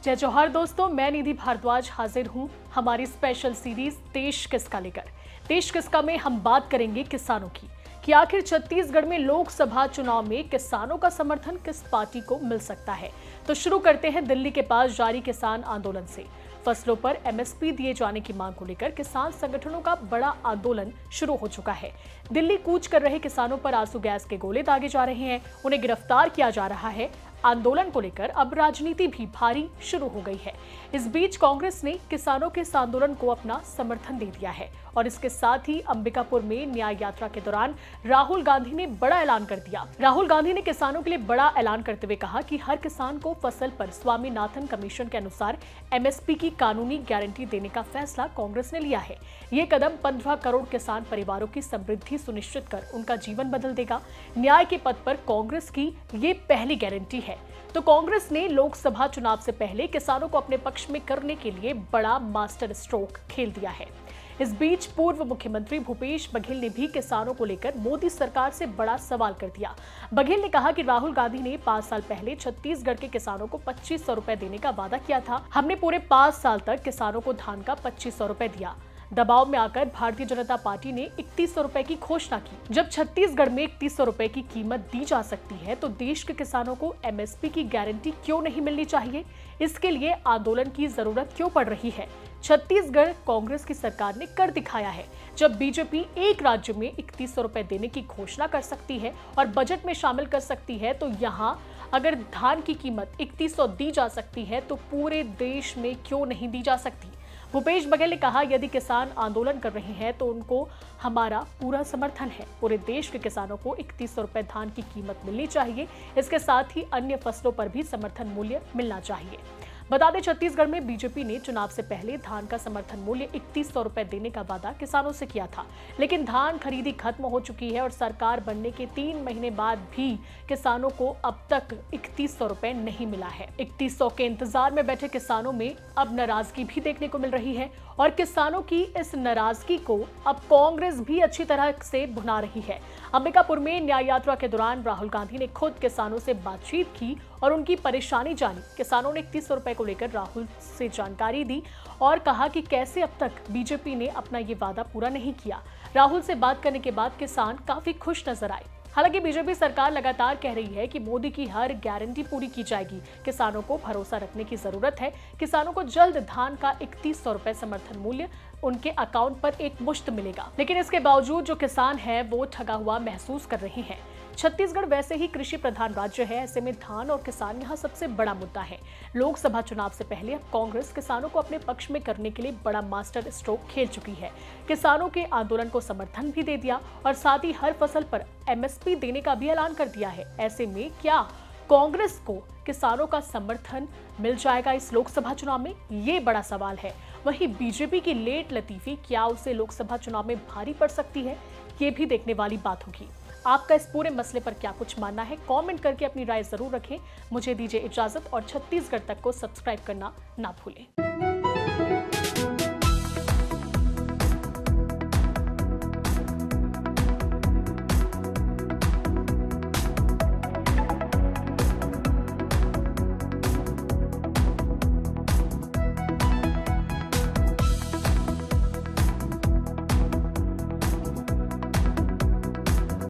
जय जौहर दोस्तों, मैं निधि भारद्वाज हाजिर हूं हमारी स्पेशल सीरीज देश किसका लेकर। देश किसका में हम बात करेंगे किसानों की कि आखिर छत्तीसगढ़ में लोकसभा चुनाव में किसानों का समर्थन किस पार्टी को मिल सकता है। तो शुरू करते हैं दिल्ली के पास जारी किसान आंदोलन से। फसलों पर एमएसपी दिए जाने की मांग को लेकर किसान संगठनों का बड़ा आंदोलन शुरू हो चुका है। दिल्ली कूच कर रहे किसानों पर आंसू गैस के गोले दागे जा रहे हैं, उन्हें गिरफ्तार किया जा रहा है। आंदोलन को लेकर अब राजनीति भी भारी शुरू हो गई है। इस बीच कांग्रेस ने किसानों के इस आंदोलन को अपना समर्थन दे दिया है और इसके साथ ही अंबिकापुर में न्याय यात्रा के दौरान राहुल गांधी ने बड़ा ऐलान कर दिया। राहुल गांधी ने किसानों के लिए बड़ा ऐलान करते हुए कहा कि हर किसान को फसल पर स्वामीनाथन कमीशन के अनुसार एमएसपी की कानूनी गारंटी देने का फैसला कांग्रेस ने लिया है। ये कदम 15 करोड़ किसान परिवारों की समृद्धि सुनिश्चित कर उनका जीवन बदल देगा। न्याय के पथ पर कांग्रेस की ये पहली गारंटी है। तो कांग्रेस ने लोकसभा चुनाव से पहले किसानों को अपने पक्ष में करने के लिए बड़ा मास्टर स्ट्रोक खेल दिया है। इस बीच पूर्व मुख्यमंत्री भूपेश बघेल ने भी किसानों को लेकर मोदी सरकार से बड़ा सवाल कर दिया। बघेल ने कहा कि राहुल गांधी ने 5 साल पहले छत्तीसगढ़ के किसानों को 2500 रुपए देने का वादा किया था। हमने पूरे 5 साल तक किसानों को धान का 2500 रुपए दिया। दबाव में आकर भारतीय जनता पार्टी ने 3100 रुपए की घोषणा की। जब छत्तीसगढ़ में 3100 रुपए की कीमत दी जा सकती है तो देश के किसानों को एमएसपी की गारंटी क्यों नहीं मिलनी चाहिए? इसके लिए आंदोलन की जरूरत क्यों पड़ रही है? छत्तीसगढ़ कांग्रेस की सरकार ने कर दिखाया है। जब बीजेपी एक राज्य में 3100 रुपए देने की घोषणा कर सकती है और बजट में शामिल कर सकती है, तो यहाँ अगर धान की कीमत 3100 दी जा सकती है तो पूरे देश में क्यों नहीं दी जा सकती? भूपेश बघेल ने कहा, यदि किसान आंदोलन कर रहे हैं तो उनको हमारा पूरा समर्थन है। पूरे देश के किसानों को 3100 रुपए धान की कीमत मिलनी चाहिए। इसके साथ ही अन्य फसलों पर भी समर्थन मूल्य मिलना चाहिए। बता दें, छत्तीसगढ़ में बीजेपी ने चुनाव से पहले धान का समर्थन मूल्य 3100 रुपए देने का वादा किसानों से किया था, लेकिन धान खरीदी खत्म हो चुकी है और सरकार बनने के 3 महीने बाद भी किसानों को अब तक 3100 रुपए नहीं मिला है। 3100 के इंतजार में बैठे किसानों में अब नाराजगी भी देखने को मिल रही है और किसानों की इस नाराजगी को अब कांग्रेस भी अच्छी तरह से भुना रही है। अंबिकापुर में न्याय यात्रा के दौरान राहुल गांधी ने खुद किसानों से बातचीत की और उनकी परेशानी जानी। किसानों ने 3100 रुपए को लेकर राहुल से जानकारी दी और कहा कि कैसे अब तक बीजेपी ने अपना ये वादा पूरा नहीं किया। राहुल से बात करने के बाद किसान काफी खुश नजर आए। हालांकि बीजेपी सरकार लगातार कह रही है कि मोदी की हर गारंटी पूरी की जाएगी। किसानों को भरोसा रखने की जरूरत है। किसानों को जल्द धान का 3100 रुपए समर्थन मूल्य उनके अकाउंट पर एक मुश्त मिलेगा। लेकिन इसके बावजूद जो किसान है वो ठगा हुआ महसूस कर रहे हैं। छत्तीसगढ़ वैसे ही कृषि प्रधान राज्य है, ऐसे में धान और किसान यहाँ सबसे बड़ा मुद्दा है। लोकसभा चुनाव से पहले अब कांग्रेस किसानों को अपने पक्ष में करने के लिए बड़ा मास्टर स्ट्रोक खेल चुकी है। किसानों के आंदोलन को समर्थन भी दे दिया और साथ ही हर फसल पर एमएसपी देने का भी ऐलान कर दिया है। ऐसे में क्या कांग्रेस को किसानों का समर्थन मिल जाएगा इस लोकसभा चुनाव में? ये बड़ा सवाल है। वहीं बीजेपी की लेट लतीफी क्या उसे लोकसभा चुनाव में भारी पड़ सकती है? ये भी देखने वाली बात होगी। आपका इस पूरे मसले पर क्या कुछ मानना है? कमेंट करके अपनी राय जरूर रखें। मुझे दीजिए इजाजत और छत्तीसगढ़ तक को सब्सक्राइब करना ना भूलें।